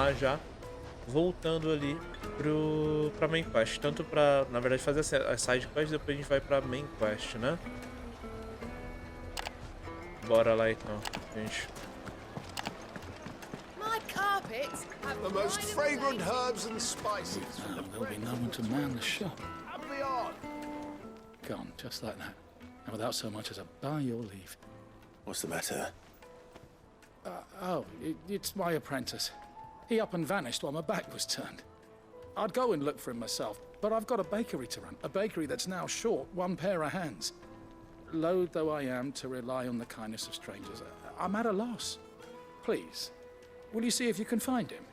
continuar já voltando ali pra main quest. Tanto pra, na verdade, fazer a side quest, depois a gente vai pra main quest, né? Bora lá então, gente. The most fragrant herbs and spices. Now there'll be no one to man the shop. Have the art. Gone, just like that. And without so much as a by your leave. What's the matter? It's my apprentice. He up and vanished while my back was turned. I'd go and look for him myself, but I've got a bakery to run. A bakery that's now short one pair of hands. Loath though I am to rely on the kindness of strangers, I'm at a loss. Please, will you see if you can find him?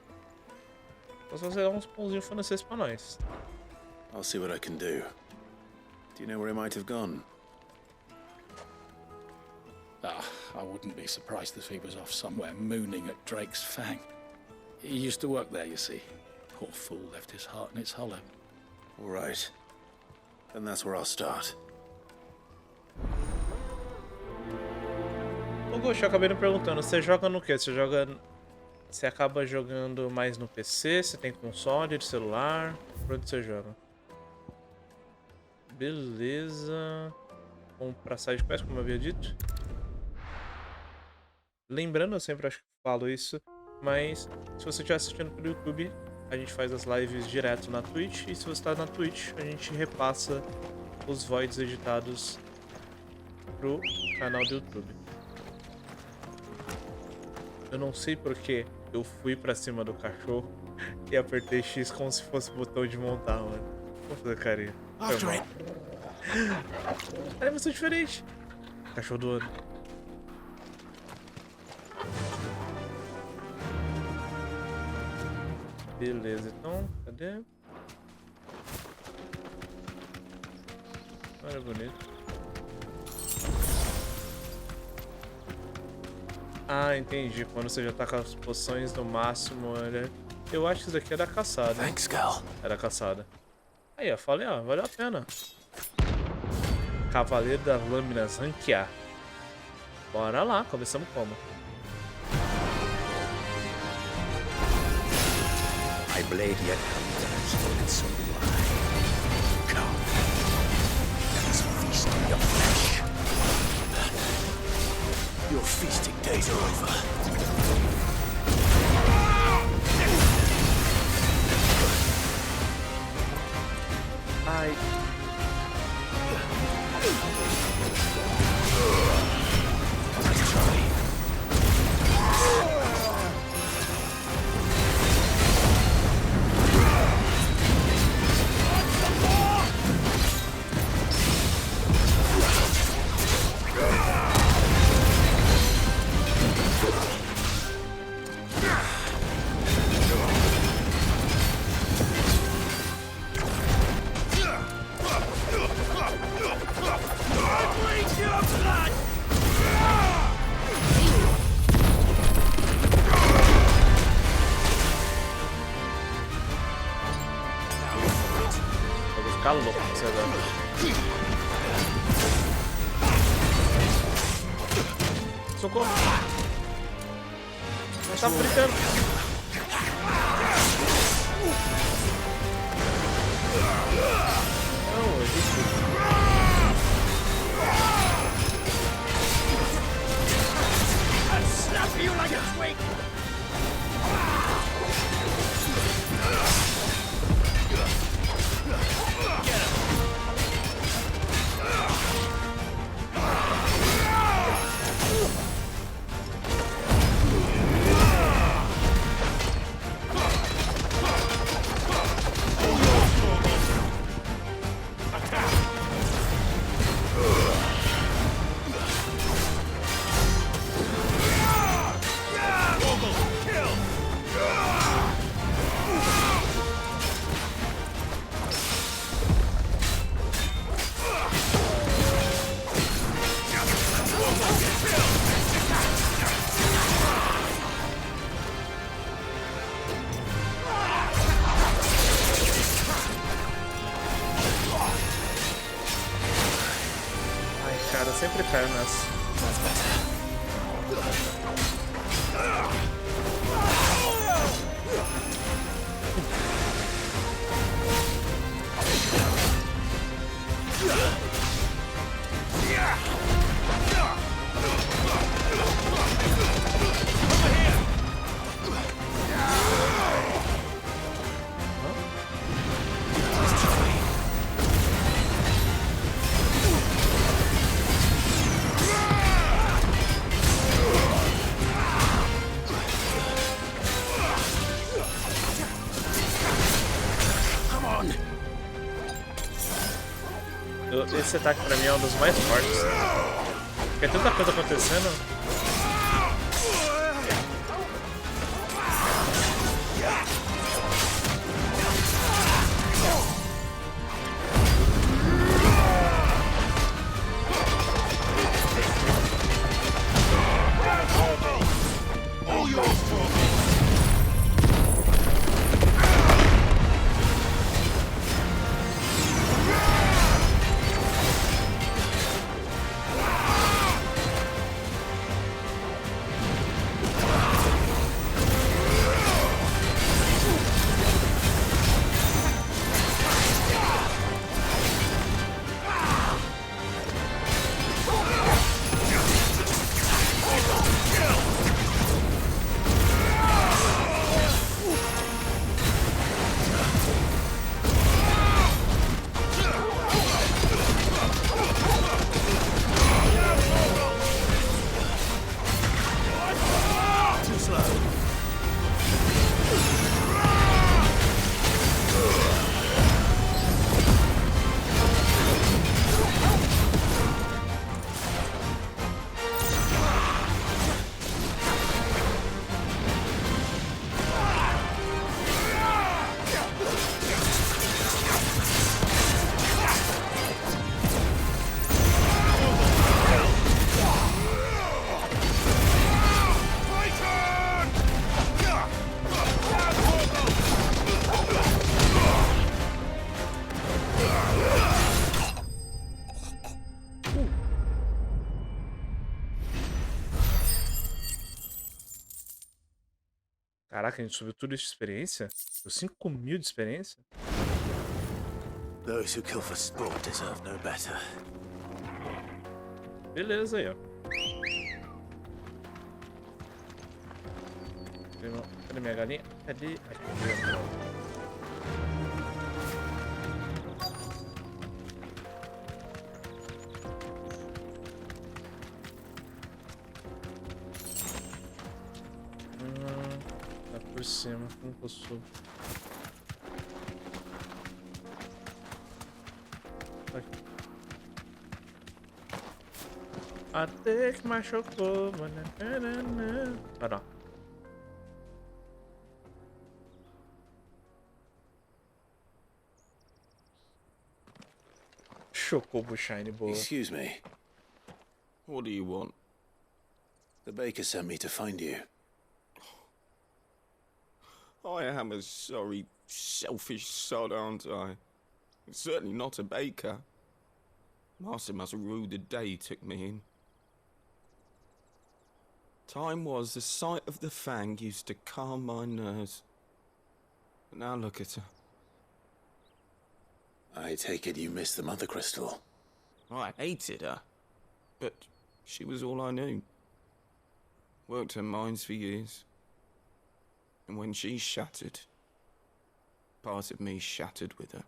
Posso fazer uns pãozinhos franceses pra nós. I'll see what I can do. Do you know where he might have gone? I wouldn't be surprised if he was off somewhere mooning at Drake's Fang. He used to work there, you see. Poor fool left his heart in its hollow. All right. Then that's where I'll start. Ô Gosto, eu acabei me perguntando, você joga no quê? Você acaba jogando mais no PC? Você tem console, de celular? Por onde você joga? Beleza. Vamos pra side quest, como eu havia dito. Lembrando, eu sempre acho que falo isso, mas se você estiver assistindo pelo YouTube, a gente faz as lives direto na Twitch, e se você está na Twitch, a gente repassa os voids editados pro canal do YouTube. Eu não sei porque eu fui pra cima do cachorro e apertei X como se fosse o botão de montar, mano. Vou fazer carinha. É muito diferente. Cachorro do ano. Beleza, então, cadê? Olha, bonito. Ah, entendi. Quando você já tá com as poções no máximo, olha. Eu acho que isso daqui é da caçada. Thanks, Gal. É da caçada. Aí, ó, falei, ó, valeu a pena. Cavaleiro das Lâminas, ranquear. Bora lá, começamos como? My blade yet hungers, and so do I. Come, let us feast on your flesh. Your feasting days are over. Ai. Let's try. Eu vou ficar louco com você agora. Socorro! Mas tá brincando! Não, eu disse. Snap you like a twig! Cara, eu sempre caio nessa. Esse ataque pra mim é um dos mais fortes. Porque é tanta coisa acontecendo. Caraca, a gente subiu tudo isso de experiência? Deu 5.000 de experiência? Those who kill for sport deserve no better. Beleza aí, ó. Cadê minha galinha? Cadê? Aqui. Tá por cima. Como que eu subo? Aqui. Até que machucou. Para. Chocou o shine boa. Excuse me. What do you want? The baker sent me to find you. I am a sorry, selfish sod, aren't I? Certainly not a baker. Master must have ruled the day he took me in. Time was the sight of the fang used to calm my nerves. But now look at her. I take it you missed the mother crystal. I hated her, but she was all I knew. Worked her mines for years. And when she shattered, part of me shattered with her.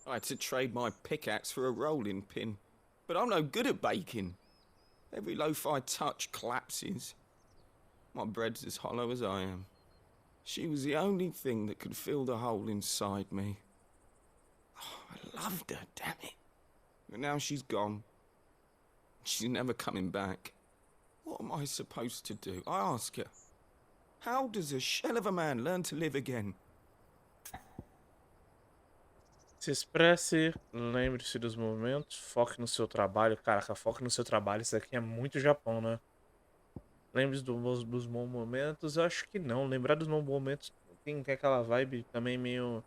I had to trade my pickaxe for a rolling pin, but I'm no good at baking. Every loaf I touch collapses. My bread's as hollow as I am. She was the only thing that could fill the hole inside me. Oh, I loved her, damn it. But now she's gone. She's never coming back. What am I supposed to do? I ask her. How does a shell of a man learn to live again? Se expresse, lembre-se dos movimentos, foque no seu trabalho. Caraca, foque no seu trabalho. Isso aqui é muito Japão, né? Lembre-se dos bons momentos. Eu acho que não. Lembrar dos bons momentos tem aquela vibe também meio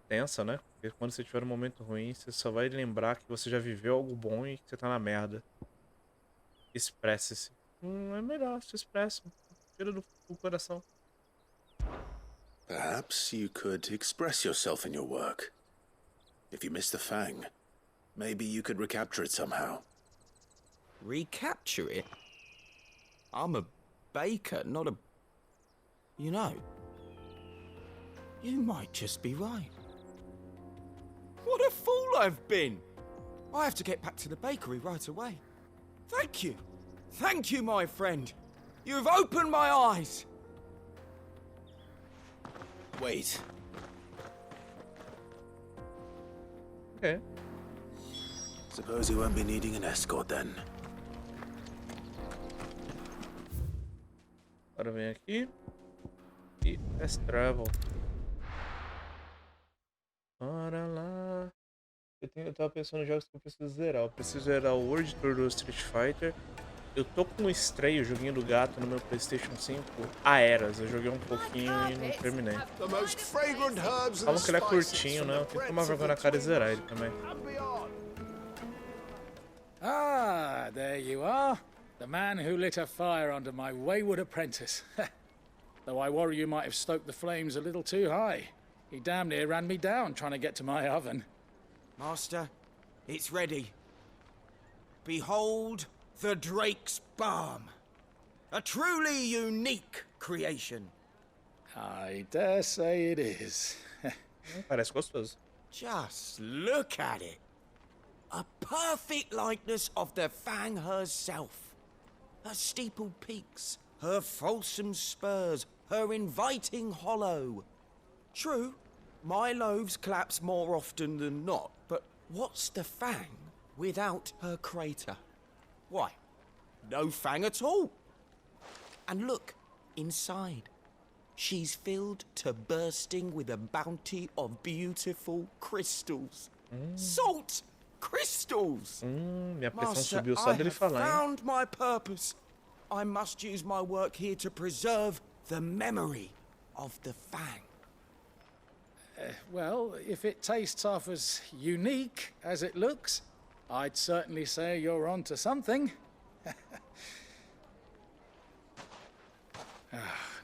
tensa, né? Porque quando você tiver um momento ruim, você só vai lembrar que você já viveu algo bom e que você tá na merda. Expresse-se. É melhor, se expresse. Tira do coração. Perhaps you could express yourself in your work. If you miss the fang, Maybe you could recapture it somehow. Recapture it? I'm a baker, not a... You know, you might just be right. What a fool I've been! I have to get back to the bakery right away. Thank you. Thank you, my friend. You've opened my eyes. Wait. Ok. Suppose you won't be needing an escort then. Agora vem aqui. E fast travel. Bora lá. Eu tava pensando em jogos que eu preciso zerar. Eu preciso zerar o World Tour do Street Fighter. Eu tô com um estreio, joguinho do gato, no meu PlayStation 5, a Eras. Eu joguei um pouquinho e não terminei. The most fragrant herbs and Falam que ele é spices curtinho, from né? the Eu tenho que breadths tomar of vergonha na the cara e twin zerar ele também. and beyond. Ah, there you are. The man who lit a fire under my wayward apprentice. Though I worry you might have stoked the flames a little too high. He damn near ran me down trying to get to my oven. Master, it's ready. Behold the Drake's Balm. A truly unique creation. I dare say it is. Parece gostoso. Just look at it. A perfect likeness of the Fang herself. Her steepled peaks, her fulsome spurs, her inviting hollow. True, my loaves collapse more often than not, but what's the Fang without her crater? Why, no Fang at all. And look, inside. She's filled to bursting with a bounty of beautiful crystals. Salt crystals! Minha pressão Master, subiu só I dele have falar, hein? found my purpose. I must use my work here to preserve the memory of the Fang. Well, if it tastes half as unique as it looks, I'd certainly say you're onto something.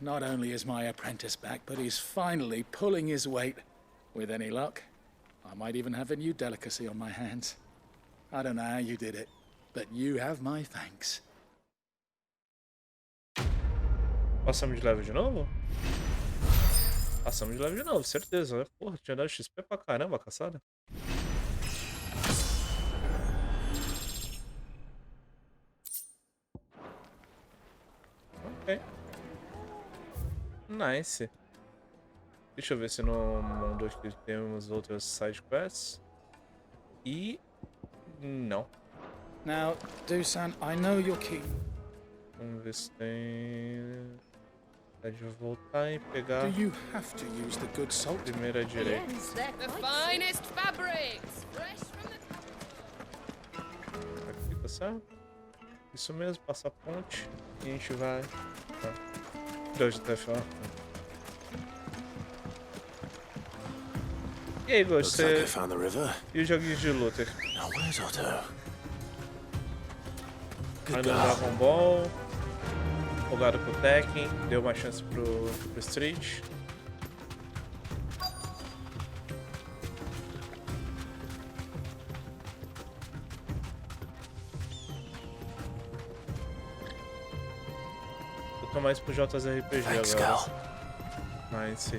Not only is my apprentice back, but he's finally pulling his weight. With any luck, I might even have a new delicacy on my hands. I don't know how you did it, but you have my thanks. Passamos de level de novo? Passamos de level de novo, certeza, né? Porra, tinha dado XP pra caramba a caçada. Ok. Nice. Deixa eu ver se no mundo aqui temos outras side quests. E... não. Now, Dusan, I know you're keen. Vamos ver se tem... É de voltar e pegar Do you have to use the good salt? a primeira direita. Yes, they're the finest fabrics, fresh from the... Aqui, tá certo? Isso mesmo, passar a ponte e a gente vai... Tá. Deus de TFA. E aí, Looks like I você... found the river. E os joguinhos de luta? Now where's Otto? Good Ainda no girl. Dragon Ball, empolgado com o Tekken, deu uma chance pro Street. Eu tô mais pro JRPG Thanks, agora. girl. Mas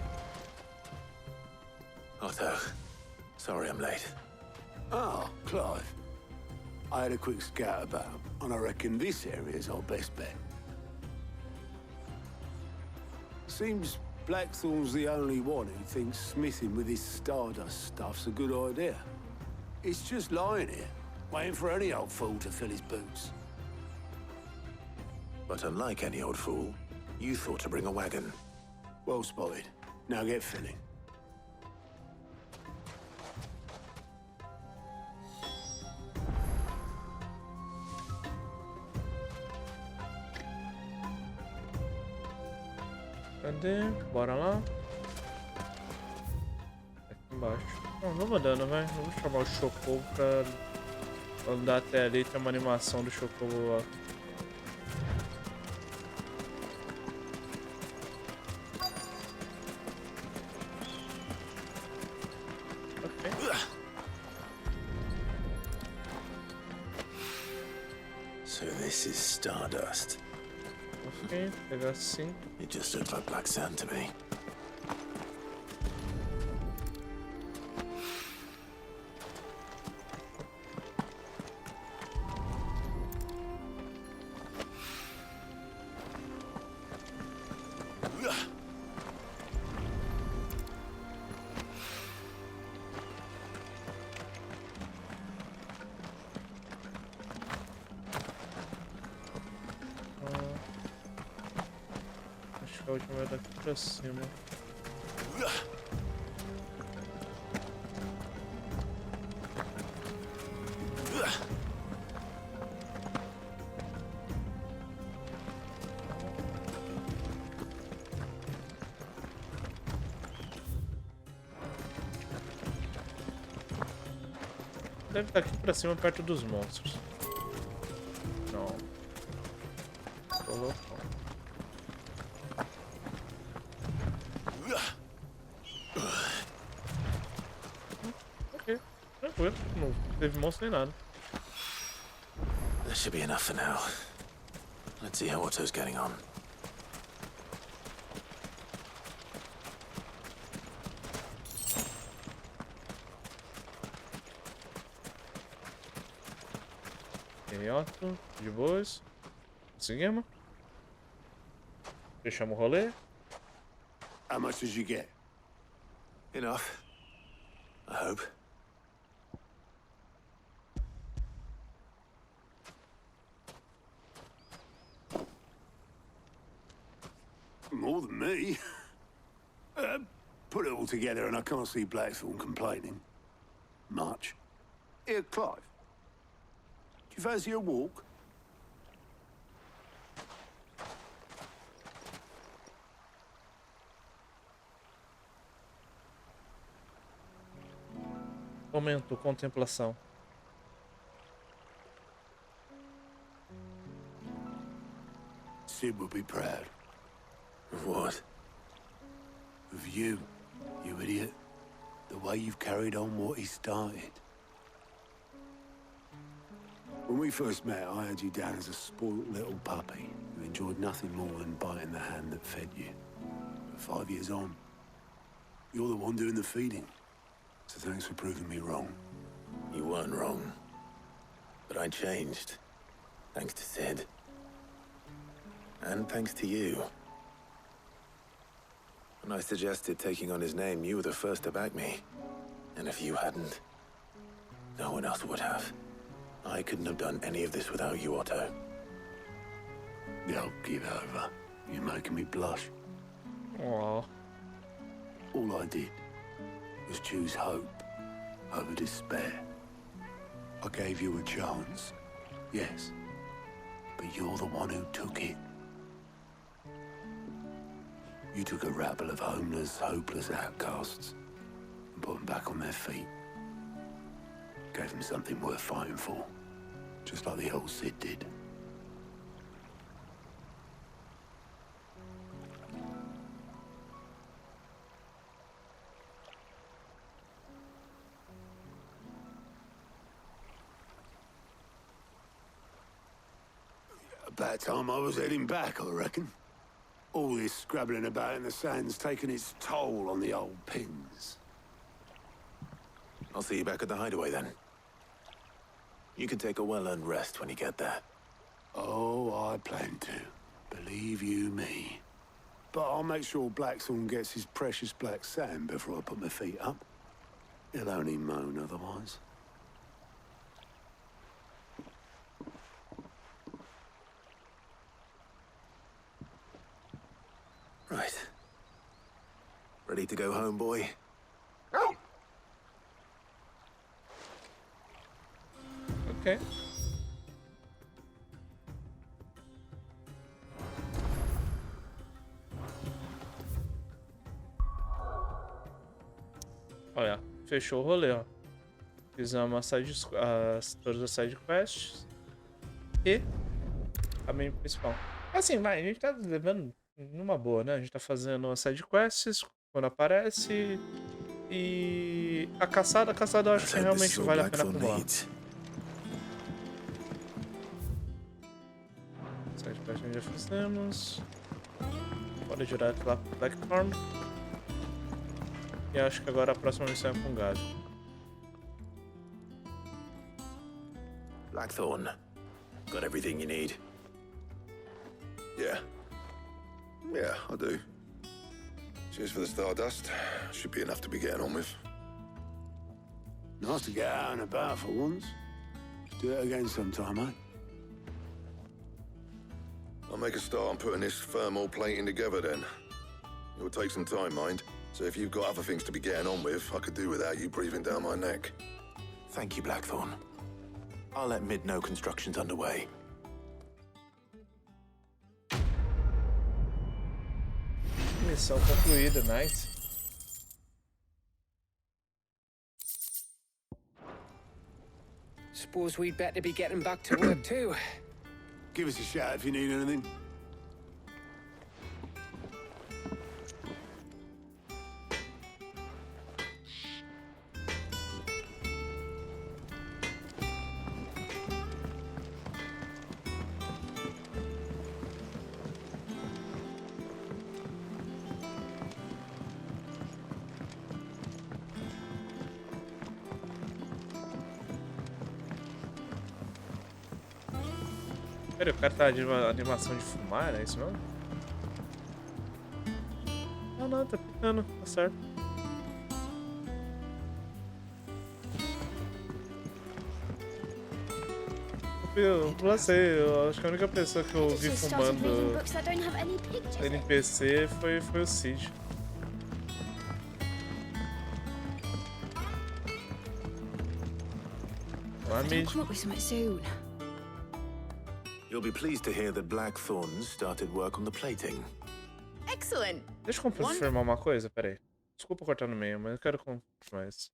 Otto, sorry I'm late. Ah, Clive. I had a quick scout about, and I reckon this area's our best bet. Seems Blackthorn's the only one who thinks smithing with his Stardust stuff's a good idea. It's just lying here, waiting for any old fool to fill his boots. But unlike any old fool, you thought to bring a wagon. Well spotted. Now get filling. cadê? Bora lá. Aqui embaixo. Não, vamos andando, vai. Não vou chamar o Chocobo pra andar até ali. Tem uma animação do Chocobo lá. Ok. So this is stardust. Ok, pegar assim. It just looks like black sand to me. Acho que a última é daqui pra cima. Deve estar aqui pra cima, perto dos monstros. Não. Tô louco. Ok, tranquilo. Não teve monstro nem nada. That should be enough for now. Let's see how Otto's getting on. Ok, Otto, de boas. Conseguimos. Fechamos o rolê. How much did you get? Enough. I hope. More than me. Put it all together and I can't see Blackthorn complaining. Much. Here, Clive. Do you fancy a walk? Momento, contemplação. Sid would be proud. Of what? Of you, you idiot. The way you've carried on what he started. When we first met, I had you down as a spoilt little puppy who enjoyed nothing more than biting the hand that fed you. But 5 years on, you're the one doing the feeding. So thanks for proving me wrong. You weren't wrong. But I changed. Thanks to Sid. And thanks to you. When I suggested taking on his name, you were the first to back me. And if you hadn't, no one else would have. I couldn't have done any of this without you, Otto. Don't give over. You're making me blush. Aww. All I did was choose hope over despair. I gave you a chance, yes, but you're the one who took it. You took a rabble of homeless, hopeless outcasts and put them back on their feet. Gave them something worth fighting for, just like the old Sid did. About time I was heading back, I reckon. All this scrabbling about in the sand's taken its toll on the old pins. I'll see you back at the hideaway then. You can take a well-earned rest when you get there. Oh, I plan to. Believe you me. But I'll make sure Blackthorn gets his precious black sand before I put my feet up. He'll only moan otherwise. Right. Ready to go home, boy? Ok. Olha, fechou o rolê, ó. Fizemos todas as side quests e a main principal. Assim, vai, a gente tá levando numa boa, né? A gente tá fazendo as side quests quando aparece e a caçada eu acho que realmente vale a pena acumular. Side quest já fizemos. Bora direto lá pro Blackthorn. E acho que agora a próxima missão é com o Gavi. Blackthorn, got everything you need? Yeah. Yeah, I do. Cheers for the stardust. Should be enough to be getting on with. Nice to get out and about for once. Do it again sometime, eh? I'll make a start on putting this thermal plating together then. It will take some time, mind. So if you've got other things to be getting on with, I could do without you breathing down my neck. Thank you, Blackthorn. I'll let Mid know construction's underway. Missão concluída, nice. Suppose we'd better be getting back to work too. Give us a shout if you need anything. Peraí, o cara tá de uma animação de fumar, é isso mesmo? Não, tá pitando, tá certo. Eu acho que a única pessoa que eu vi fumando NPC foi o Cid. You'll be pleased to hear that Blackthorn started work on the plating. Excellent. Deixa eu confirmar uma coisa, peraí. Desculpa cortar no meio, mas eu quero confirmar isso.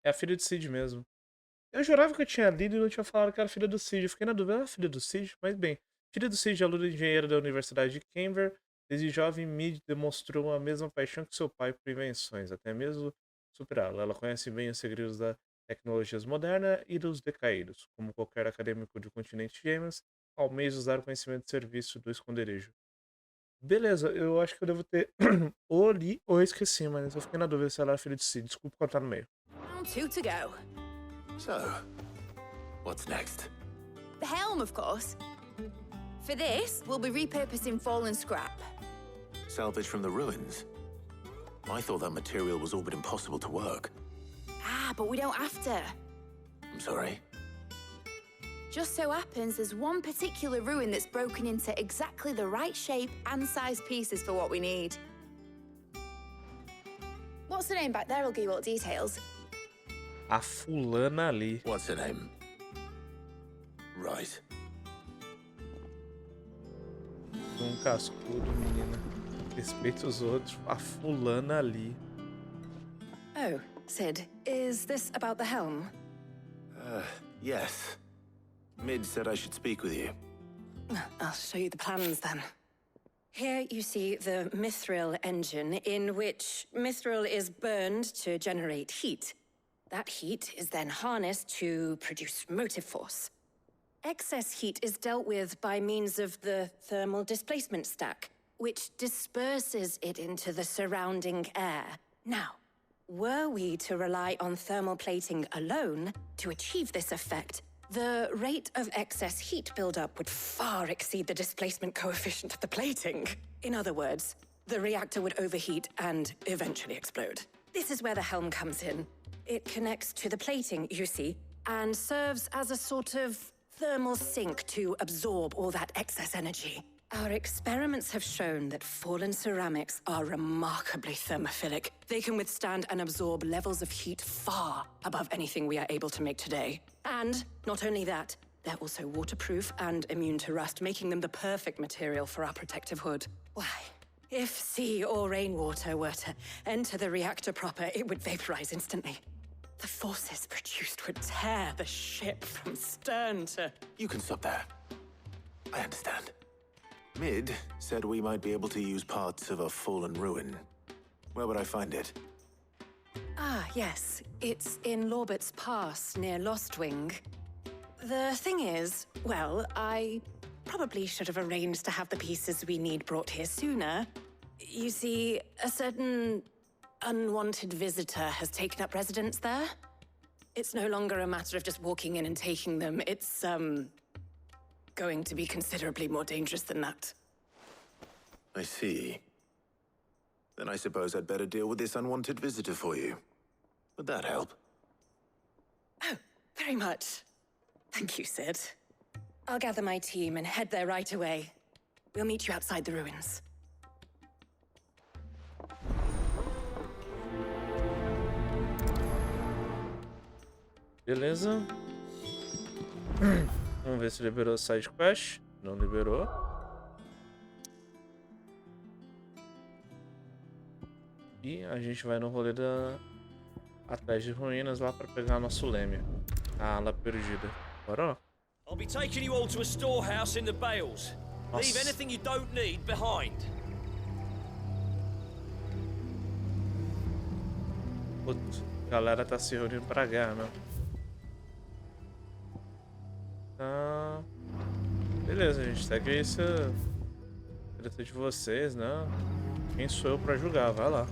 É a filha do Cid mesmo. Eu jurava que eu tinha lido e não tinha falado que era filha do Cid. Eu fiquei na dúvida, filha do Cid? Mas bem, filha do Cid, aluna engenheira da Universidade de Cambridge, desde jovem Mid demonstrou a mesma paixão que seu pai por invenções, até mesmo superá-lo. Ela conhece bem os segredos das tecnologias modernas e dos decaídos. Como qualquer acadêmico do continente James, almeja usar o conhecimento de serviço do esconderijo. Beleza, eu acho que eu devo ter ou li ou esqueci, mas eu fiquei na dúvida se ela era filha de Cid. Desculpa cortar no meio. Round 2 to go. So, what's next? The helm, of course. For this, we'll be repurposing fallen scrap. Salvage from the ruins? I thought that material was all but impossible to work. Ah, but we don't have to. I'm sorry. Just so happens there's one particular ruin that's broken into exactly the right shape and size pieces for what we need. What's the name back there? I'll give you all the details. A fulana ali. What's her name? Right. Cascudo, menina. Respeita os outros. A fulana ali. Oh, Sid, is this about the helm? Yes. Mid said I should speak with you. I'll show you the plans then. Here you see the mithril engine, in which mithril is burned to generate heat. That heat is then harnessed to produce motive force. Excess heat is dealt with by means of the thermal displacement stack, which disperses it into the surrounding air. Now, were we to rely on thermal plating alone to achieve this effect, the rate of excess heat buildup would far exceed the displacement coefficient of the plating. In other words, the reactor would overheat and eventually explode. This is where the helm comes in. It connects to the plating, you see, and serves as a sort of thermal sink to absorb all that excess energy. Our experiments have shown that fallen ceramics are remarkably thermophilic. They can withstand and absorb levels of heat far above anything we are able to make today. And not only that, they're also waterproof and immune to rust, making them the perfect material for our protective hood. Why? If sea or rainwater were to enter the reactor proper, it would vaporize instantly. The forces produced would tear the ship from stern to... You can stop there. I understand. Mid said we might be able to use parts of a fallen ruin. Where would I find it? Ah, yes. It's in Lorbert's Pass, near Lostwing. The thing is, well, I probably should have arranged to have the pieces we need brought here sooner. You see, a certain unwanted visitor has taken up residence there. It's no longer a matter of just walking in and taking them. It's, going to be considerably more dangerous than that. I see. Then I suppose I'd better deal with this unwanted visitor for you. Would that help? Oh, very much. Thank you, Sid. I'll gather my team and head there right away. We'll meet you outside the ruins. Beleza. Vamos ver se liberou o side quest. Não liberou. E a gente vai no rolê atrás de ruínas lá para pegar nosso leme. A ala perdida. Bora? I'll be taking you all to a storehouse in the Bales. Leave Nossa. anything you don't need behind. Putz, a galera tá se reunindo pra guerra, meu. Tá. Beleza, gente. Segue esse treta de vocês, né? Quem sou eu pra julgar? Vai lá.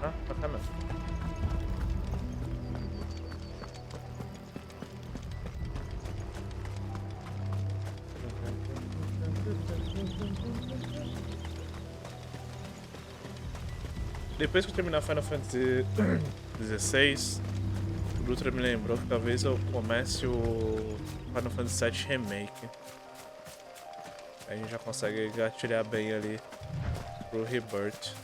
Ah, pra cá mesmo. Depois que eu terminar Final Fantasy XVI, o Dutra me lembrou que talvez eu comece o Final Fantasy VII Remake. Aí a gente já consegue gatilhar bem ali pro Rebirth.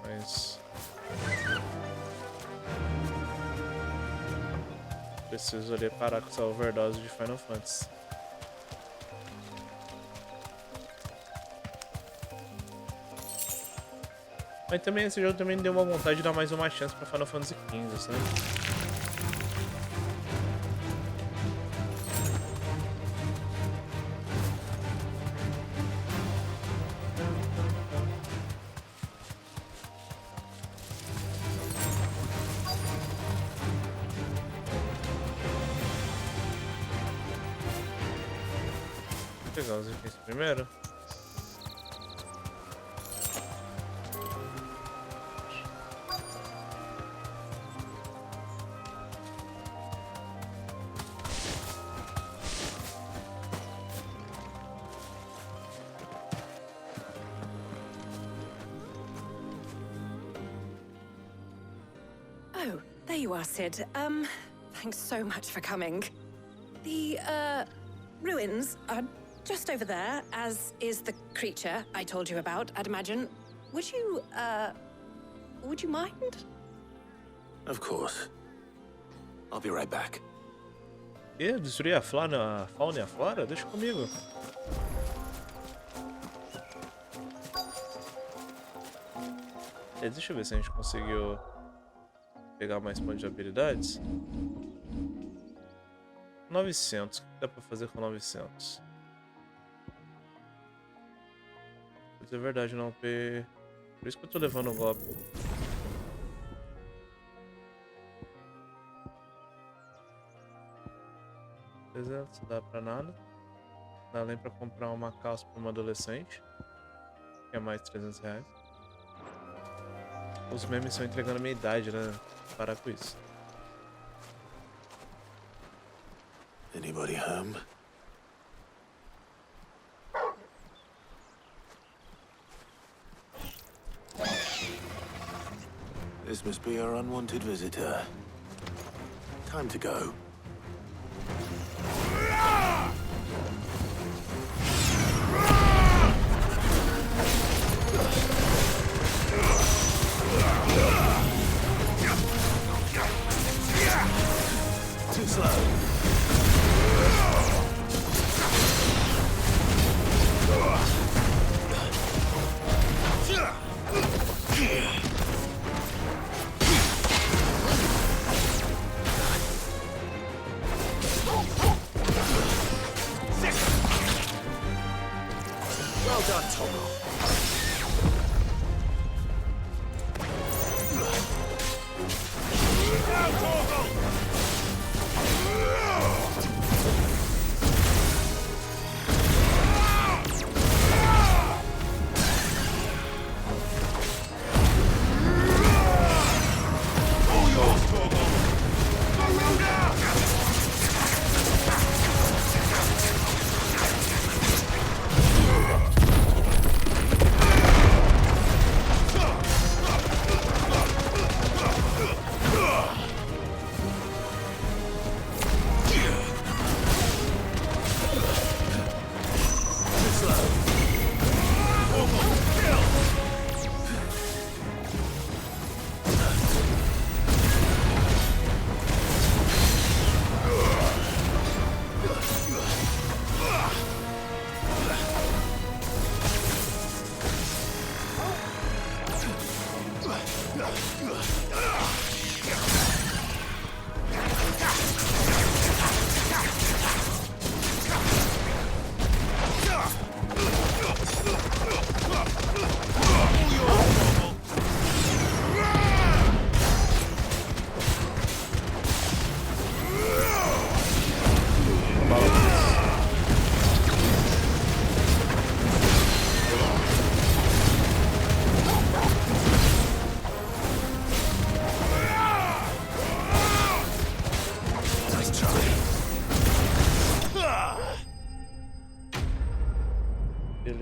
Mas... preciso ali parar com essa overdose de Final Fantasy. Mas também esse jogo também deu uma vontade de dar mais uma chance pra Final Fantasy XV, sabe? Vou pegar os itens primeiro. Oh, there you are, Sid. Thanks so much for coming. The, ruins are just over there, as is the creature I told you about, I'd imagine. Would you mind? Of course. I'll be right back. E destruir a fauna e a flora? Deixa comigo. Deixa eu ver se a gente conseguiu pegar mais pontos de habilidades. 900. O que dá pra fazer com 900? Mas é verdade, não. Por isso que eu tô levando o golpe. Não dá pra nada. Dá nem pra comprar uma calça pra uma adolescente. Que é mais de 300 reais. Os memes estão entregando a minha idade, né? Parar com isso. Anybody home? This must be our unwanted visitor. Time to go. Too slow.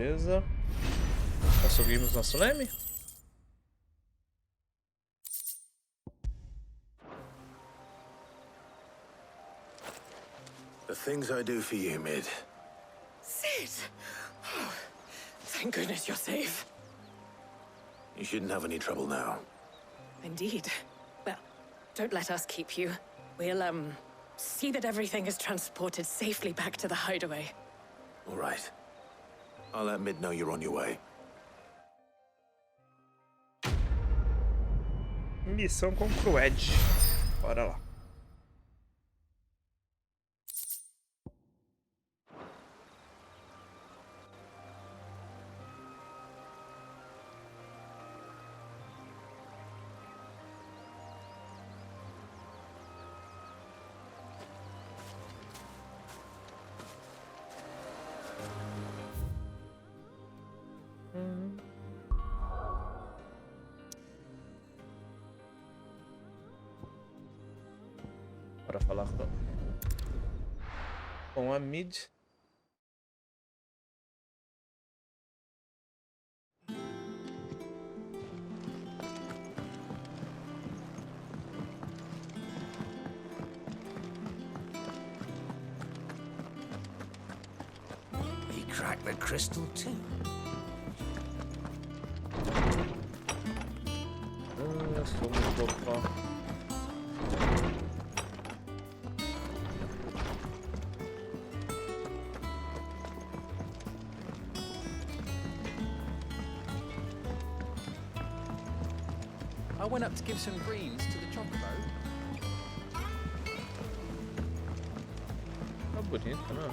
Beleza. Conseguimos nosso leme? The things I do for you, Mid. Sid! Oh, thank goodness you're safe. You shouldn't have any trouble now. Indeed. Well, don't let us keep you. We'll, see that everything is transported safely back to the hideaway. All right. I'll let Mid know you're on your way. Missão concluída. Bora lá. Para falar com a Mid. He cracked the crystal too. Sou muito louco. I went up to give some greens to the chocobo. Tá bonito, né?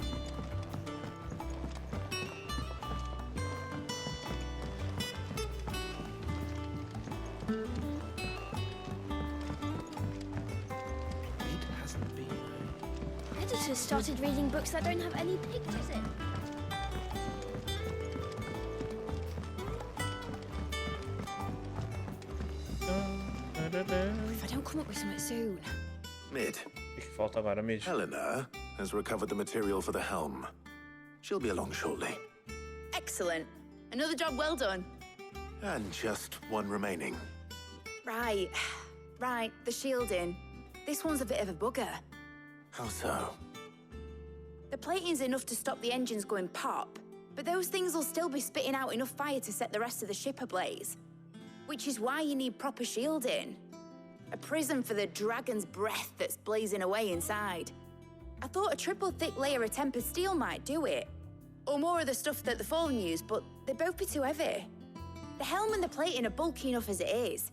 Editors started reading books that don't have any pictures in. If I don't come up with something soon. Mid. O que falta agora, Mid? Eleanor has recovered the material for the helm. She'll be along shortly. Excellent. Another job well done. And just one remaining. Right. Right, the shielding. This one's a bit of a bugger. How so? The plating's enough to stop the engines going pop, but those things will still be spitting out enough fire to set the rest of the ship ablaze. Which is why you need proper shielding. A prison for the dragon's breath that's blazing away inside. I thought a triple thick layer of tempered steel might do it. Or more of the stuff that the Fallen use, but they'd both be too heavy. The helm and the plating are bulky enough as it is.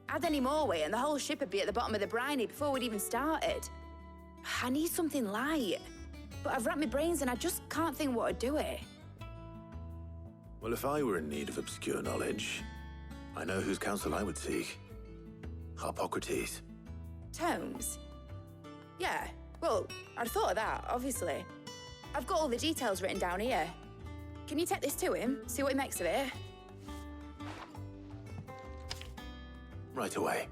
Add any more weight and the whole ship would be at the bottom of the briny before we'd even started. I need something light. But I've racked my brains and I just can't think what would do it. Well, if I were in need of obscure knowledge, I know whose counsel I would seek. Harpocrates. Tomes? Yeah, well, I'd thought of that, obviously. I've got all the details written down here. Can you take this to him, see what he makes of it? Right away.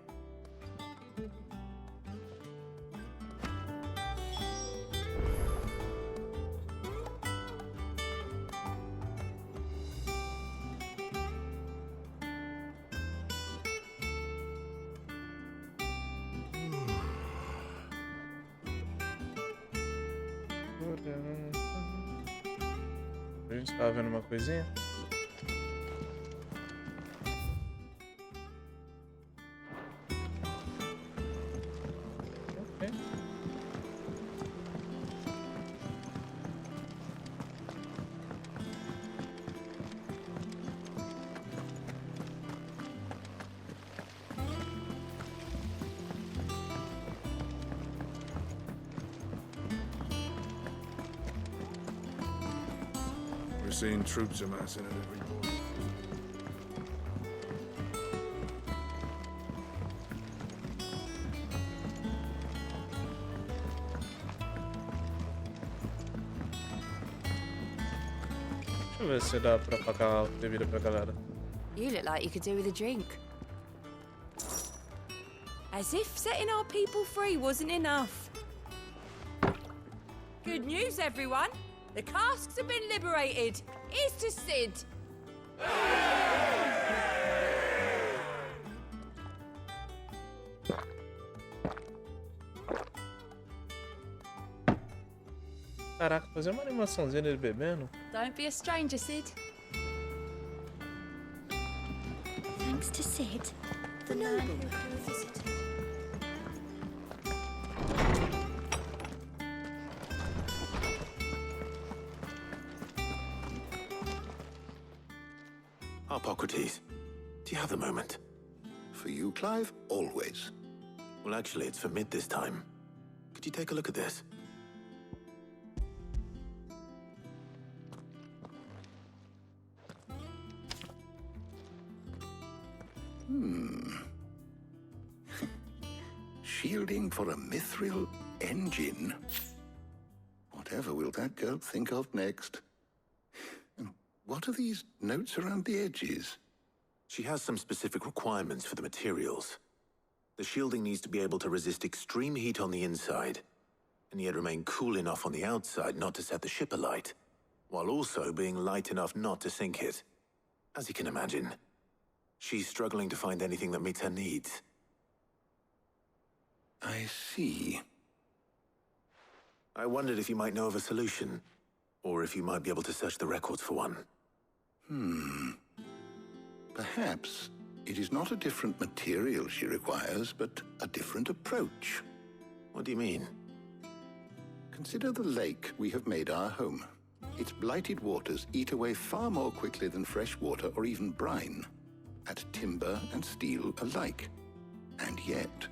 A gente tava vendo uma coisinha. Ok. We're seeing troops amassing at every point. Deixa eu ver se dá pra pagar a bebida pra galera. You look like you could do with a drink. As if setting our people free wasn't enough. Good news, everyone. The casks have been liberated. Here's to Sid. Caraca, fazer uma animaçãozinha dele bebendo. Don't be a stranger, Sid. Thanks to Sid, the noble who visited. Hippocrates, do you have a moment? For you, Clive, always. Well, actually, it's for mid this time. Could you take a look at this? Shielding for a mithril engine? Whatever will that girl think of next? And what are these notes around the edges? She has some specific requirements for the materials. The shielding needs to be able to resist extreme heat on the inside, and yet remain cool enough on the outside not to set the ship alight, while also being light enough not to sink it. As you can imagine, she's struggling to find anything that meets her needs. I see. I wondered if you might know of a solution, or if you might be able to search the records for one. Perhaps it is not a different material she requires, but a different approach. What do you mean? Consider the lake we have made our home. Its blighted waters eat away far more quickly than fresh water or even brine, at timber and steel alike. And yet,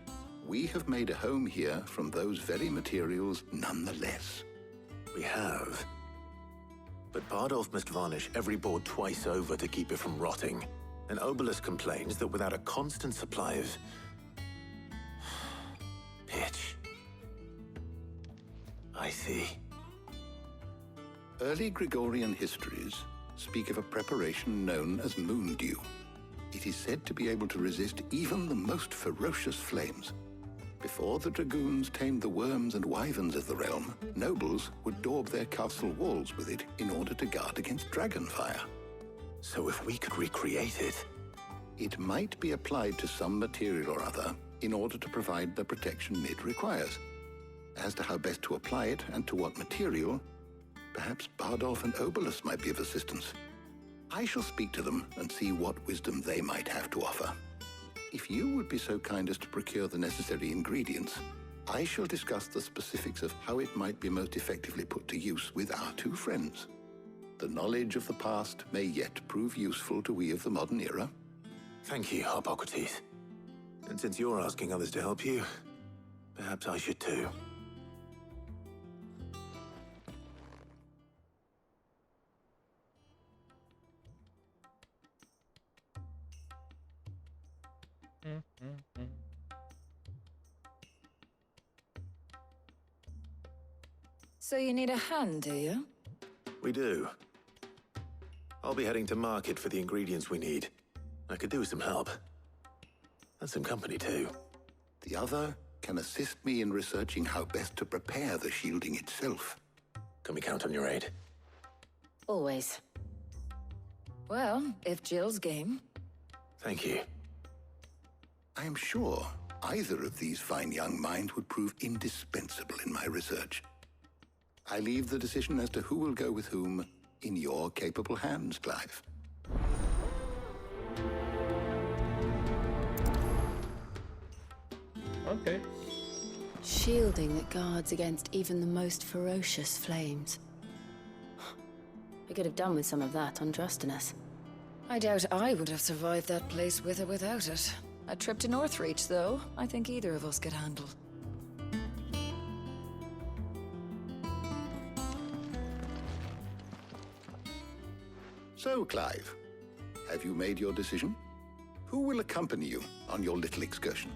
we have made a home here from those very materials nonetheless. We have. But Bardolph must varnish every board twice over to keep it from rotting. And Obelus complains that without a constant supply of pitch. I see. Early Gregorian histories speak of a preparation known as moon dew. It is said to be able to resist even the most ferocious flames. Before the dragoons tamed the worms and wyverns of the realm, nobles would daub their castle walls with it in order to guard against dragon fire. So if we could recreate it... It might be applied to some material or other in order to provide the protection Mid requires. As to how best to apply it and to what material, perhaps Bardolph and Obelus might be of assistance. I shall speak to them and see what wisdom they might have to offer. If you would be so kind as to procure the necessary ingredients, I shall discuss the specifics of how it might be most effectively put to use with our two friends. The knowledge of the past may yet prove useful to we of the modern era. Thank you, Hippocrates. And since you're asking others to help you, perhaps I should too. So you need a hand, do you? We do. I'll be heading to market for the ingredients we need. I could do with some help. And some company, too. The other can assist me in researching how best to prepare the shielding itself. Can we count on your aid? Always. Well, if Jill's game. Thank you. I am sure either of these fine young minds would prove indispensable in my research. I leave the decision as to who will go with whom in your capable hands, Clive. Okay. Shielding that guards against even the most ferocious flames. I could have done with some of that on Drustinus. I doubt I would have survived that place with or without it. A trip to Northreach, though, I think either of us could handle. So, Clive, have you made your decision? Who will accompany you on your little excursion?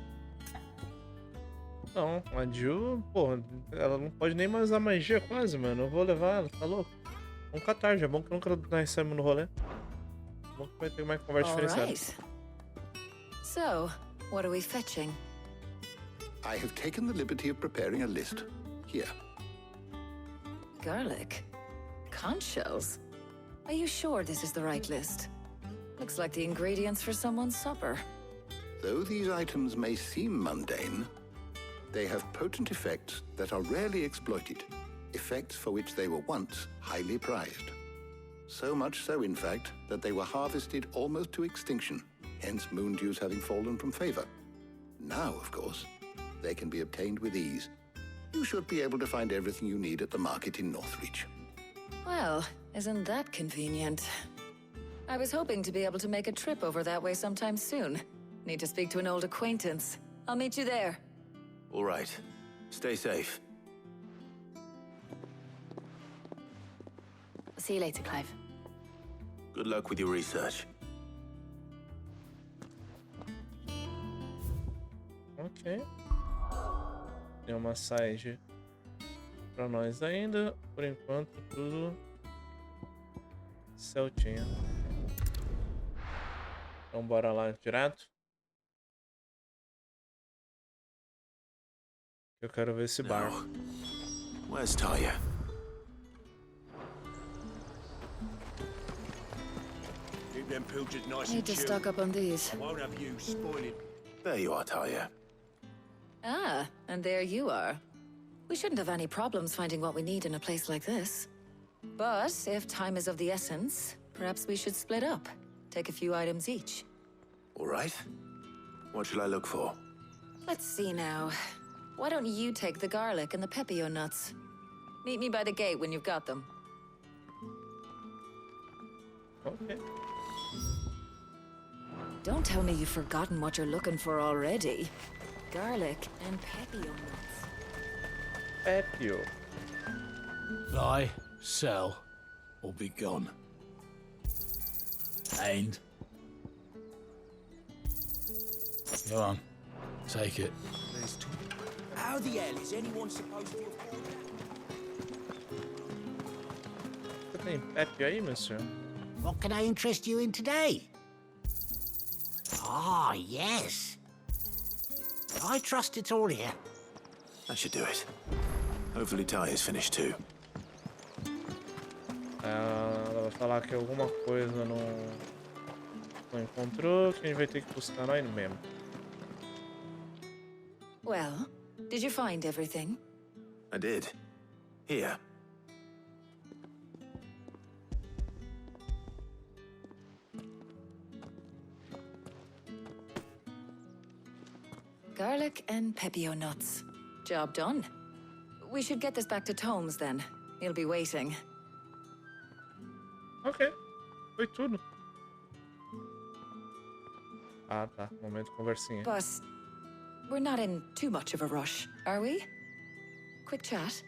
Não, a Jill, pô, ela não pode nem mais usar magia quase, mano. Eu vou levar ela, tá louco? Vamos com a tarde, é bom que nunca nós recebemos no rolê. É bom que vai ter uma conversa diferenciada. So, what are we fetching? I have taken the liberty of preparing a list. Here. Garlic? Conch shells? Are you sure this is the right list? Looks like the ingredients for someone's supper. Though these items may seem mundane, they have potent effects that are rarely exploited, effects for which they were once highly prized. So much so, in fact, that they were harvested almost to extinction, hence moon dews having fallen from favor. Now, of course, they can be obtained with ease. You should be able to find everything you need at the market in Northreach. Well, isn't that convenient? I was hoping to be able to make a trip over that way sometime soon. Need to speak to an old acquaintance. I'll meet you there. All right. Stay safe. See you later, Clive. Good luck with your research. Ok. Tem uma side pra nós ainda. Por enquanto, tudo certinho. Então, bora lá direto. Eu quero ver esse bar. Where's Taya? Keep them pilchards nice Need and to chilled. stock up on these. I won't have you spoiling. There you are, Taya. Ah, and there you are. We shouldn't have any problems finding what we need in a place like this. But if time is of the essence, perhaps we should split up. Take a few items each. All right. What shall I look for? Let's see now. Why don't you take the garlic and the pepio nuts? Meet me by the gate when you've got them. Ok. Don't tell me you've forgotten what you're looking for already. Garlic and pepio nuts. Pepio. Buy, sell, or be gone. And... Go on. Take it. How the hell is anyone supposed to afford Você tem Pepio aí, meu senhor? What can I interest you in today? Ah, yes. I trust it's all here. That should do it. Hopefully Taya's finished too. Ela vai falar que alguma coisa não encontrou, que a gente vai ter que buscar nós mesmo. Well, did you find everything? I did. Here. Garlic and pepio nuts. Job done. We should get this back to Tomes then. He'll be waiting. Ok. Foi tudo. Ah, tá. Momento conversinha. But we're not in too much of a rush, are we? Quick chat.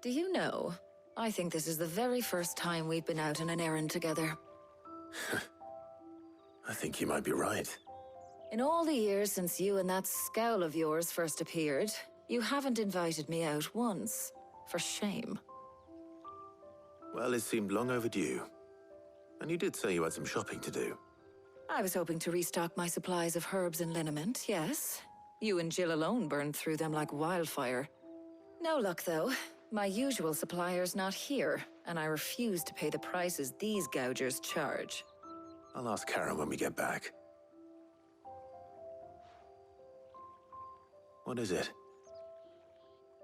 Do you know, I think this is the very first time we've been out on an errand together. I think you might be right. In all the years since you and that scowl of yours first appeared, you haven't invited me out once. For shame. Well, it seemed long overdue. And you did say you had some shopping to do. I was hoping to restock my supplies of herbs and liniment, yes. You and Jill alone burned through them like wildfire. No luck, though. My usual supplier's not here, and I refuse to pay the prices these gougers charge. I'll ask Karen when we get back. What is it?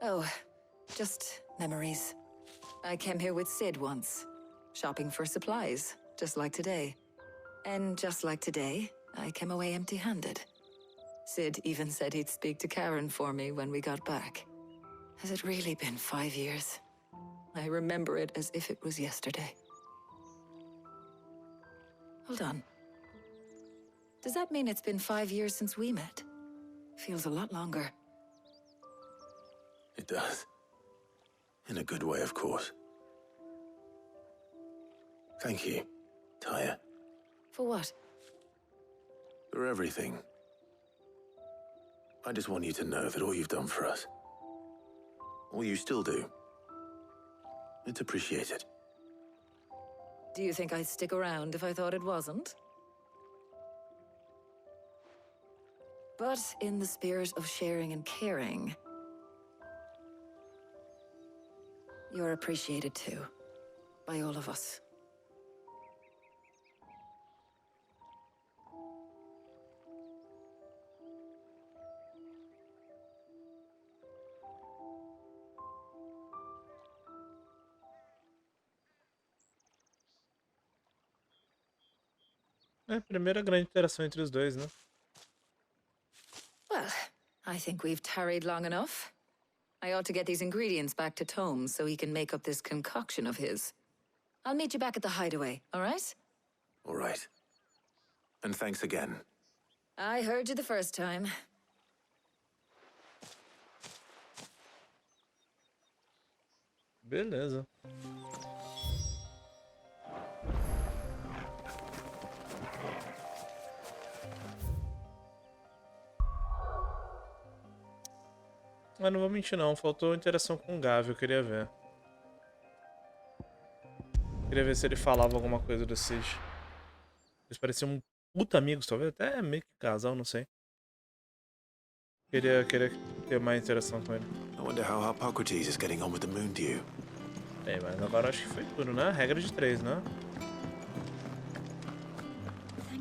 Oh, just memories. I came here with Sid once, shopping for supplies, just like today. And just like today, I came away empty-handed. Sid even said he'd speak to Karen for me when we got back. Has it really been 5 years? I remember it as if it was yesterday. Hold on. Does that mean it's been 5 years since we met? Feels a lot longer. It does. In a good way, of course. Thank you, Taya. For what? For everything. I just want you to know that all you've done for us, all you still do, It's appreciated. Do you think I'd stick around if I thought it wasn't? But in the spirit of sharing and caring, you're appreciated too, by all of us. É a primeira grande interação entre os dois, né? Well, I think we've tarried long enough. I ought to get these ingredients back to Tome so he can make up this concoction of his. I'll meet you back at the hideaway, all right? All right. And thanks again. I heard you the first time. Beleza. Mas não vou mentir não, faltou interação com o Gavi, eu queria ver. Queria ver se ele falava alguma coisa do Cid. Eles pareciam um puta amigos, talvez até meio que casal, não sei. Queria ter mais interação com ele. I wonder how Hippocrates is getting on with the Moondew. Bem, mas agora acho que foi tudo, né? Regra de 3, né?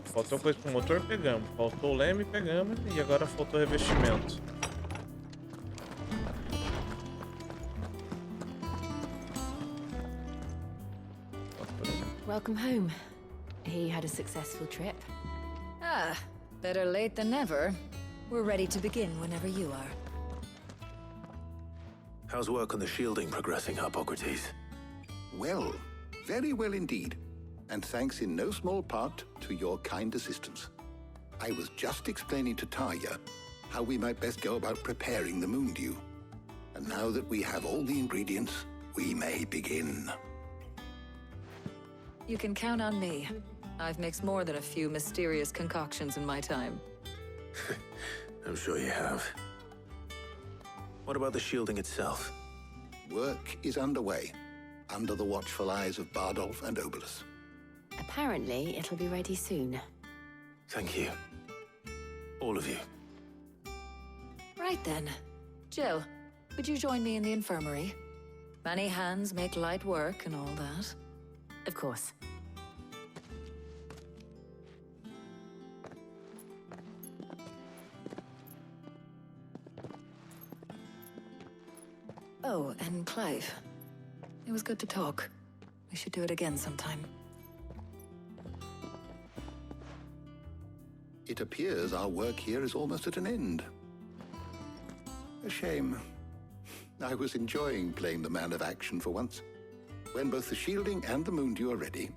Faltou coisa pro motor, pegamos. Faltou o leme, pegamos. E agora faltou revestimento. Welcome home. He had a successful trip. Ah, better late than never. We're ready to begin whenever you are. How's work on the shielding progressing, Hippocrates? Well, very well indeed. And thanks in no small part to your kind assistance. I was just explaining to Tarja how we might best go about preparing the Moondew. And now that we have all the ingredients, we may begin. You can count on me. I've mixed more than a few mysterious concoctions in my time. I'm sure you have. What about the shielding itself? Work is underway, under the watchful eyes of Bardolph and Obolus. Apparently, it'll be ready soon. Thank you. All of you. Right then. Jill, would you join me in the infirmary? Many hands make light work and all that. Of course. Oh, and Clive. It was good to talk. We should do it again sometime. It appears our work here is almost at an end. A shame. I was enjoying playing the man of action for once. When both the shielding and the Moondew are ready,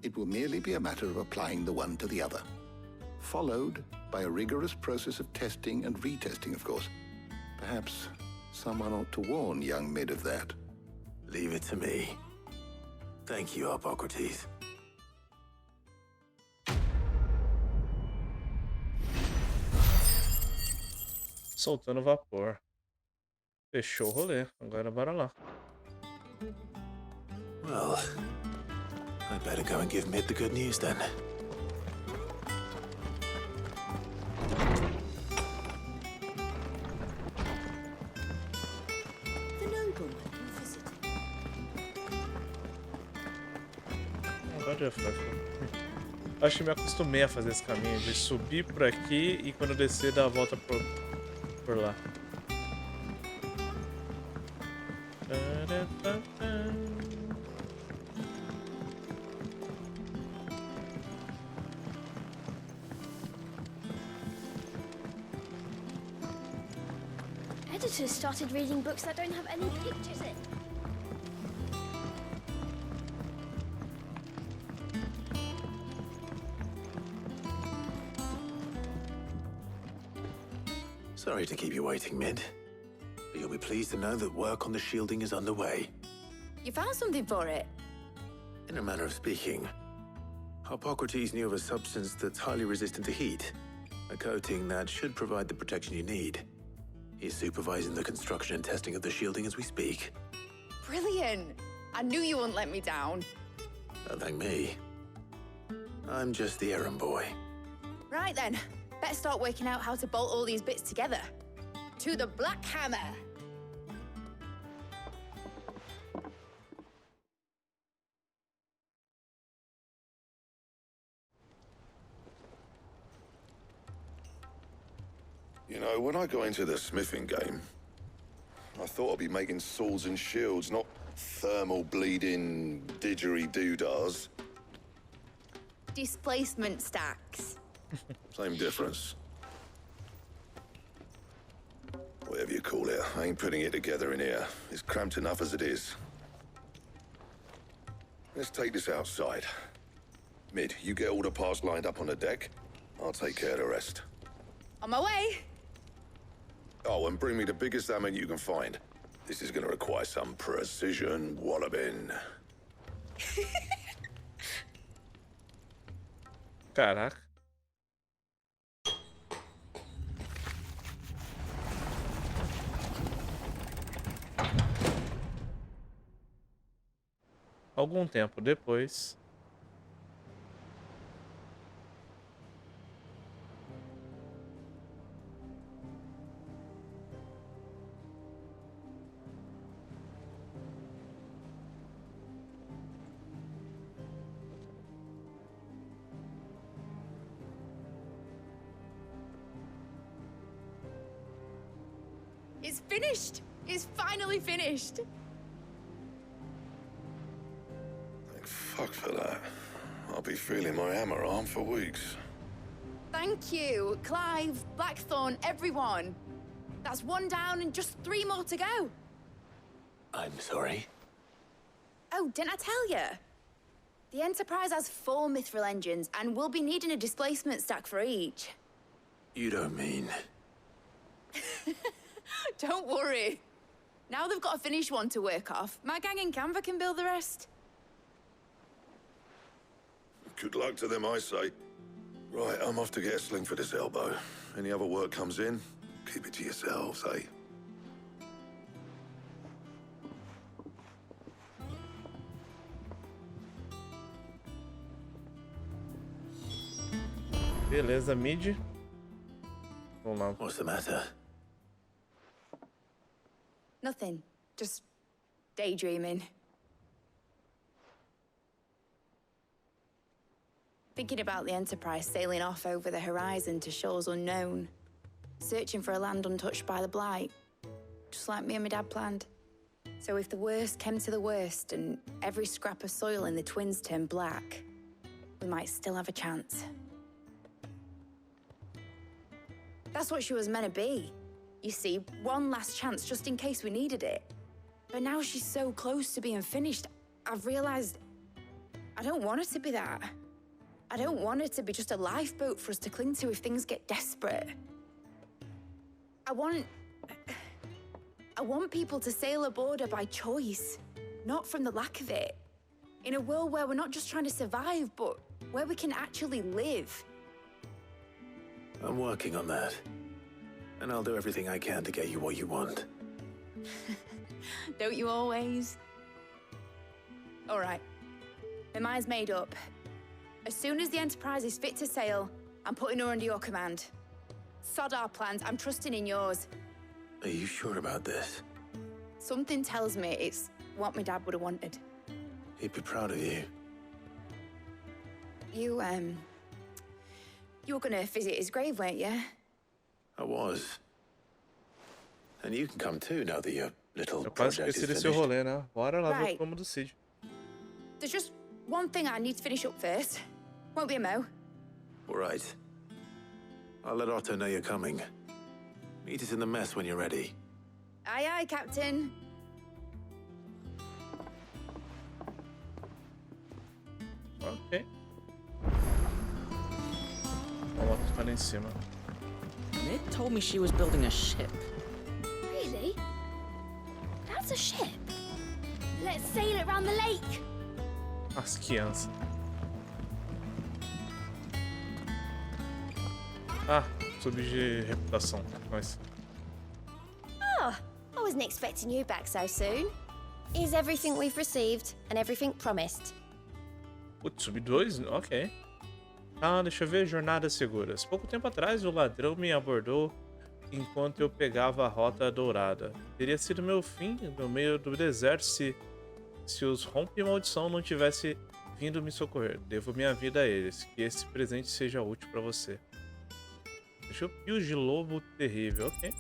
it will merely be a matter of applying the one to the other. Followed by a rigorous process of testing and retesting, of course. Perhaps someone ought to warn young Mid of that. Leave it to me. Thank you, Hippocrates. Soltando vapor. Fechou o rolê. Agora bora lá. Well, I'd better go and give Mid the good news then. The nobleman you visited. Agora já foi. Acho que me acostumei a fazer esse caminho de subir por aqui e quando descer dar a volta por lá. Editors started reading books that don't have any pictures in. Sorry to keep you waiting, Mid. But you'll be pleased to know that work on the shielding is underway. You found something for it? In a manner of speaking, Hippocrates knew of a substance that's highly resistant to heat. A coating that should provide the protection you need. He's supervising the construction and testing of the shielding as we speak. Brilliant. I knew you wouldn't let me down. Don't thank me. I'm just the errand boy. Right then, better start working out how to bolt all these bits together. To the Black Hammer! You know, when I got into the smithing game, I thought I'd be making swords and shields, not thermal bleeding didgeridoo-dahs. Displacement stacks. Same difference. Whatever you call it, I ain't putting it together in here. It's cramped enough as it is. Let's take this outside. Mid, you get all the parts lined up on the deck. I'll take care of the rest. On my way. Oh, and bring me the biggest hammer you can find. This is gonna require some precision walloping. Caraca. Algum tempo depois. It's finished! It's finally finished! Thank fuck for that. I'll be feeling my hammer arm for weeks. Thank you, Clive, Blackthorn, everyone. That's one down and just 3 more to go. I'm sorry. Oh, didn't I tell you? The Enterprise has 4 mithril engines, and we'll be needing a displacement stack for each. You don't mean... Don't worry. Now they've got a finished one to work off. My gang in Canva can build the rest. Good luck to them, I say. Right, I'm off to get a sling for this elbow. Any other work comes in, keep it to yourselves, eh? Beleza, mid. Vamos lá. What's the matter? Nothing. Just daydreaming. Thinking about the Enterprise sailing off over the horizon to shores unknown. Searching for a land untouched by the Blight. Just like me and my dad planned. So if the worst came to the worst and every scrap of soil in the Twins turned black, we might still have a chance. That's what she was meant to be. You see, one last chance just in case we needed it. But now she's so close to being finished, I've realized I don't want it to be that. I don't want it to be just a lifeboat for us to cling to if things get desperate. I want people to sail aboard her by choice, not from the lack of it. In a world where we're not just trying to survive, but where we can actually live. I'm working on that. And I'll do everything I can to get you what you want. Don't you always? All right. My mind's made up. As soon as the Enterprise is fit to sail, I'm putting her under your command. Sod our plans, I'm trusting in yours. Are you sure about this? Something tells me it's what my dad would have wanted. He'd be proud of you. You were gonna visit his grave, weren't you? I was. And you can come too now that your little Eu quase project is esqueci desse finished. rolê, né? Bora lá ver Right. o promo do Cid. There's just one thing I need to finish up first. Won't be a mo. All right. I'll let Otto know you're coming. Meet us in the mess when you're ready. Aye, aye, Captain. Ok. Vamos lá em cima. Ned told me she was building a ship. Really? That's a ship. Let's sail it around the lake. As crianças. Ah, sub de reputação. Mas Oh, I wasn't expecting you back so soon. Is everything we've received and everything promised? Putz, sub 2? Ok. Ah, deixa eu ver. Jornadas seguras. Pouco tempo atrás, o ladrão me abordou enquanto eu pegava a Rota Dourada. Teria sido meu fim no meio do deserto se os rompe-maldição não tivesse vindo me socorrer. Devo minha vida a eles. Que esse presente seja útil pra você. Deixa eu pio de lobo terrível. Ok.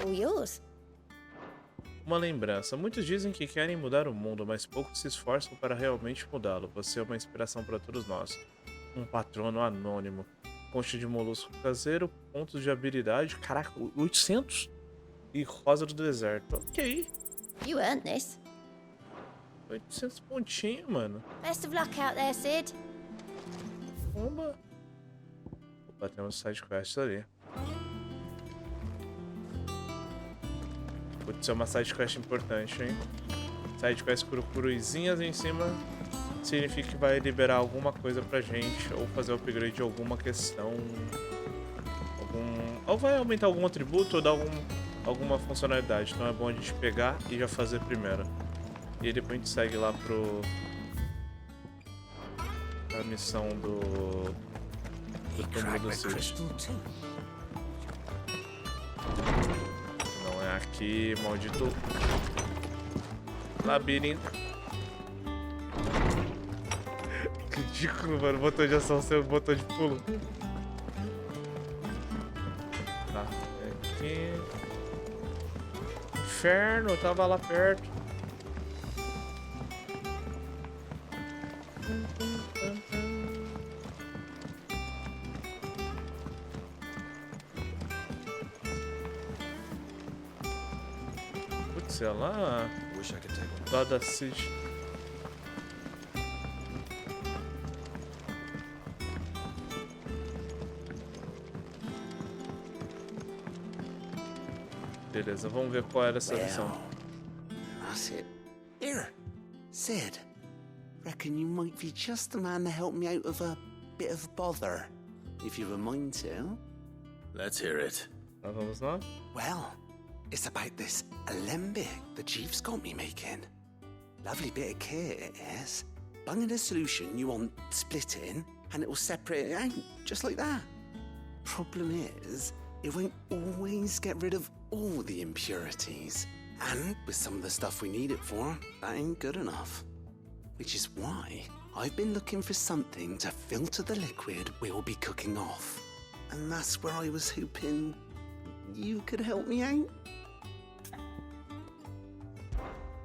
All yours. Uma lembrança. Muitos dizem que querem mudar o mundo, mas poucos se esforçam para realmente mudá-lo. Você é uma inspiração para todos nós. Um patrono anônimo. Concha de molusco caseiro, pontos de habilidade. Caraca, 800? E rosa do deserto. Ok. You earned this. 800 pontinhos, mano. Best of luck out there, Sid. Opa. Opa, temos side quest ali. Putz, é uma side quest importante, hein? Side quest curucuruzinhas em cima significa que vai liberar alguma coisa pra gente, ou fazer upgrade de alguma questão. Ou vai aumentar algum atributo ou dar alguma funcionalidade. Então é bom a gente pegar e já fazer primeiro. E aí depois a gente segue lá a missão do túmulo do Cid. Não é aqui, maldito labirinto. Que ridículo, mano. Botão de ação sem o botão de pulo. Tá, aqui. Inferno, tava lá perto. Putz, é lá. Lá da Cid. Beleza, vamos ver qual era essa missão. That's it. Here, Sid. Reckon you might be just the man to help me out of a bit of bother, if you've a mind to. Let's hear it. Vamos lá? Well, it's about this alembic the chief's got me making. Lovely bit of kit it is. Bunging a solution you want splitting, and it will separate it out, just like that. Problem is, it won't always get rid of all the impurities. And with some of the stuff we need it for, that ain't good enough. Which is why I've been looking for something to filter the liquid we'll be cooking off. And that's where I was hoping you could help me out.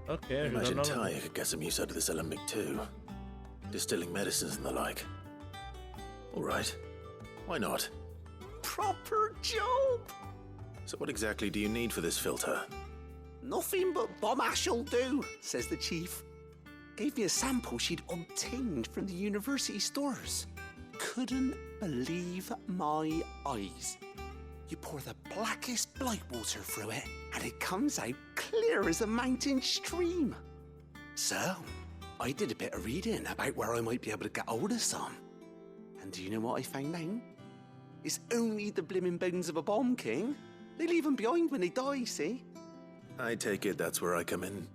Okay, I imagine Ty could get some use out of this alembic too. Distilling medicines and the like. Alright. Why not? Proper job! So what exactly do you need for this filter? Nothing but bomb ash'll do, says the chief. Gave me a sample she'd obtained from the university stores. Couldn't believe my eyes. You pour the blackest blight water through it, and it comes out clear as a mountain stream. So, I did a bit of reading about where I might be able to get hold of some. And do you know what I found out? It's only the blimmin' bones of a bomb king. They leave them behind when they die, see? I take it that's where I come in.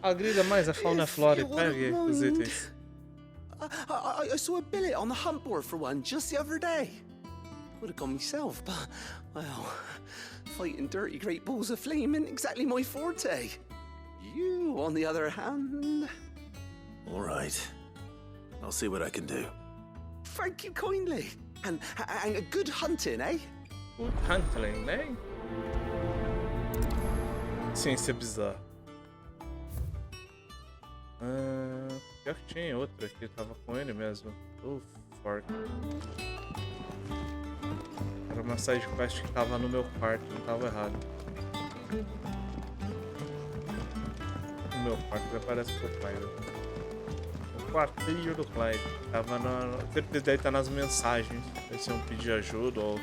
Agrida mais a fauna e flora e pegue os itens. I saw a billet on the hunt board for one just the other day. Would have gone myself, but, well, fighting dirty great balls of flame isn't exactly my forte. You, on the other hand... All right. I'll see what I can do. Thank you kindly. And a good hunting, eh? Good hunting, eh? Ciência bizarra. Pior que tinha outra que tava com ele mesmo. Fork. Era uma side quest que tava no meu quarto, não tava errado. No meu quarto aparece o Clive. O quartinho do Clive. Tava na. Deve estar nas mensagens. Deve ser um pedido de ajuda ou.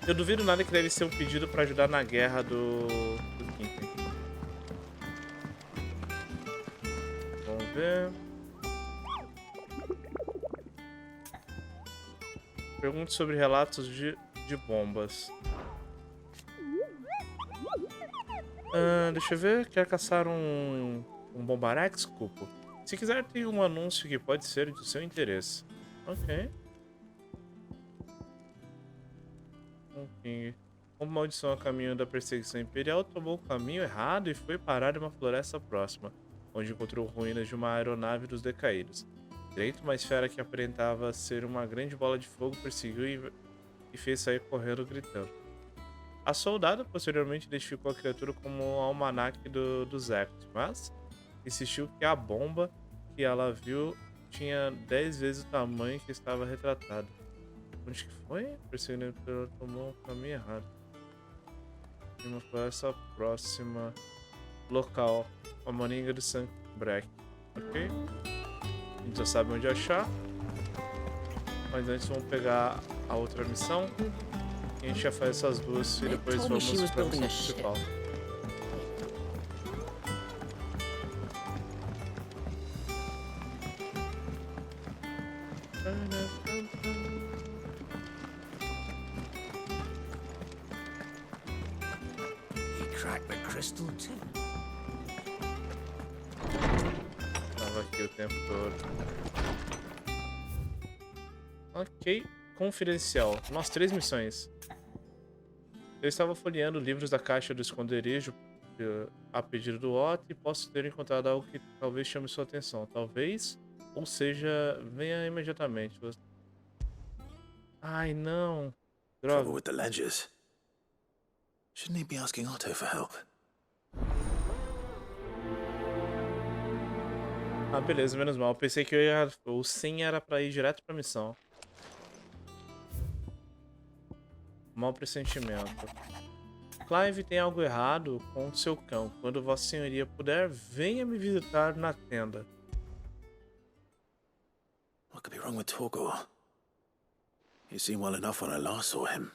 Eu duvido nada que deve ser um pedido pra ajudar na guerra do Quinten. Vamos ver. Pergunte sobre relatos de bombas. Deixa eu ver. Quer caçar um bombarex, Cupo? Se quiser, tem um anúncio que pode ser do seu interesse. Ok. Um King. Uma maldição a caminho da perseguição imperial tomou o caminho errado e foi parar em uma floresta próxima, onde encontrou ruínas de uma aeronave dos decaídos. Direito, uma esfera que aparentava ser uma grande bola de fogo perseguiu e fez sair correndo gritando. A soldada posteriormente identificou a criatura como o almanaque dos Ectos, mas insistiu que a bomba que ela viu tinha 10 vezes o tamanho que estava retratado. Onde que foi? Perseguindo tomou o caminho errado. Em uma floresta próxima. Local. A moringa de Sunbreak. Ok? A gente já sabe onde achar. Mas antes vamos pegar a outra missão. E a gente já faz essas duas e depois vamos para a missão principal. Crack the crystal too. Tava aqui o tempo todo. Ok. Confidencial. Nós 3 missões. Eu estava folheando livros da caixa do esconderijo a pedido do Otto e posso ter encontrado algo que talvez chame sua atenção. Talvez, ou seja, venha imediatamente. Ai, não. Droga. Trouble with the ledgers. Shouldn't he be asking Otto for help? Ah, beleza, menos mal. Eu pensei que o sim era pra ir direto pra missão. Mau pressentimento. Clive tem algo errado com seu cão. Quando Vossa Senhoria puder, venha me visitar na tenda. What could be wrong with Torgor? He seemed well enough when I last saw him.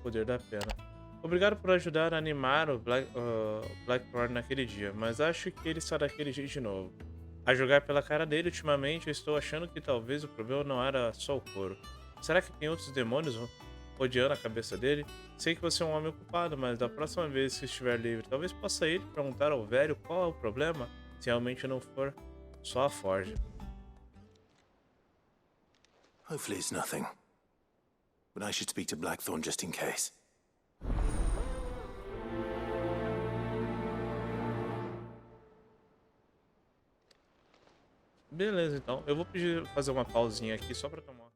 Poder da pena. Obrigado por ajudar a animar o Blackthorn naquele dia, mas acho que ele está daquele jeito de novo. A jogar pela cara dele, ultimamente eu estou achando que talvez o problema não era só o couro. Será que tem outros demônios rodeando a cabeça dele? Sei que você é um homem ocupado, mas da próxima vez que estiver livre, talvez possa ir perguntar ao velho qual é o problema, se realmente não for só a forja. Hopefully it's nothing. But I should speak to Blackthorn just in case. Beleza, então. Eu vou fazer uma pausinha aqui só pra tomar.